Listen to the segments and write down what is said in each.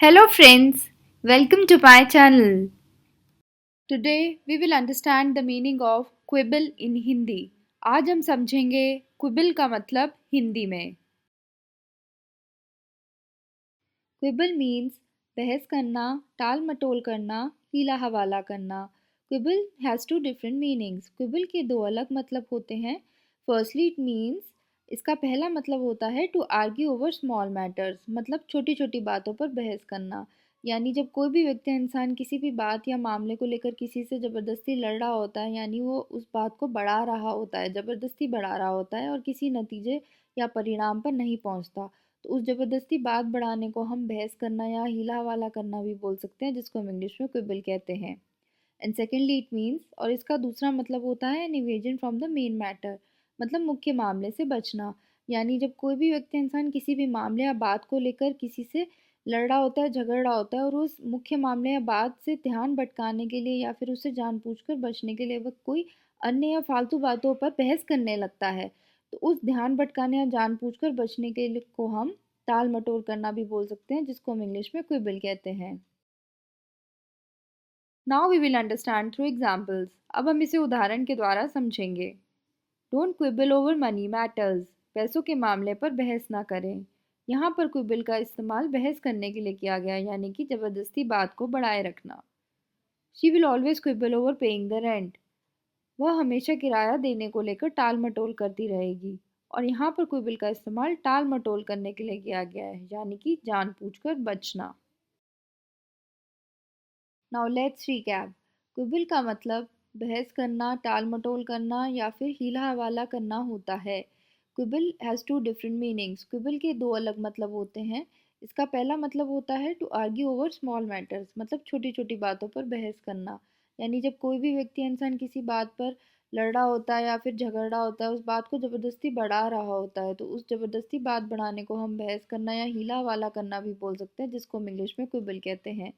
Hello friends, welcome to my channel. Today we will understand the meaning of quibble in Hindi. आज हम समझेंगे quibble का मतलब हिंदी में. Quibble means बहस करना, टाल मटोल करना, हीला हवाला करना. Quibble has two different meanings. Quibble के दो अलग मतलब होते हैं. Firstly it means इसका पहला मतलब होता है to argue over small matters, मतलब छोटी छोटी बातों पर बहस करना. यानी जब कोई भी व्यक्ति इंसान किसी भी बात या मामले को लेकर किसी से ज़बरदस्ती लड़ रहा होता है, यानी वो उस बात को बढ़ा रहा होता है, ज़बरदस्ती बढ़ा रहा होता है और किसी नतीजे या परिणाम पर नहीं पहुंचता, तो उस ज़बरदस्ती बात बढ़ाने को हम बहस करना या हीला हवाला करना भी बोल सकते हैं, जिसको हम इंग्लिश में क्विबल कहते हैं. एंड सेकेंडली इट मीन्स, और इसका दूसरा मतलब होता है an evasion from the main matter, मतलब मुख्य मामले से बचना. यानी जब कोई भी व्यक्ति इंसान किसी भी मामले या बात को लेकर किसी से लड़ रहा होता है, झगड़ रहा होता है और उस मुख्य मामले या बात से ध्यान भटकाने के लिए या फिर उससे जानबूझकर बचने के लिए वह कोई अन्य या फालतू बातों पर बहस करने लगता है, तो उस ध्यान भटकाने या जानबूझकर बचने के लिए को हम टाल मटोल करना भी बोल सकते हैं, जिसको हम इंग्लिश में क्विबल कहते हैं. Now we will understand through examples. अब हम इसे उदाहरण के द्वारा समझेंगे. Don't quibble over money matters. पैसों के मामले पर बहस ना करें. यहाँ पर क्विबल का इस्तेमाल बहस करने के लिए किया गया, यानी कि ज़बरदस्ती बात को बढ़ाए रखना. She will always quibble over paying the rent. वह हमेशा किराया देने को लेकर टाल मटोल करती रहेगी. और यहाँ पर क्विबल का इस्तेमाल टाल मटोल करने के लिए किया गया है, यानी कि जानबूझकर बचना. Now let's recap. क्विबल का मतलब बहस करना, टाल मटोल करना या फिर हीला हवाला करना होता है. क्विबल हैज़ टू डिफरेंट मीनिंग्स. क्विबल के दो अलग मतलब होते हैं. इसका पहला मतलब होता है to argue over small matters, मतलब छोटी छोटी बातों पर बहस करना. यानी जब कोई भी व्यक्ति इंसान किसी बात पर लड़ रहा होता है या फिर झगड़ रहा होता है, उस बात को ज़बरदस्ती बढ़ा रहा होता है, तो उस ज़बरदस्ती बात बढ़ाने को हम बहस करना या हीला हवाला करना भी बोल सकते हैं, जिसको हम इंग्लिश में क्विबल कहते हैं.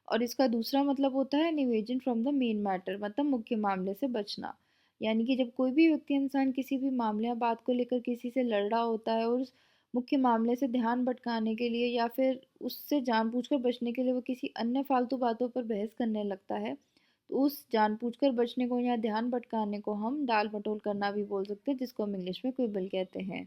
और इसका दूसरा मतलब होता है निवेजन फ्रॉम द मेन मैटर, मतलब मुख्य मामले से बचना. यानी कि जब कोई भी व्यक्ति इंसान किसी भी मामले या बात को लेकर किसी से लड़ रहा होता है और उस मुख्य मामले से ध्यान भटकाने के लिए या फिर उससे जानबूझकर बचने के लिए वो किसी अन्य फालतू बातों पर बहस करने लगता है, तो उस जानबूझकर बचने को या ध्यान भटकाने को हम डाल मटोल करना भी बोल सकते हैं, जिसको हम इंग्लिश में क्विबल कहते हैं.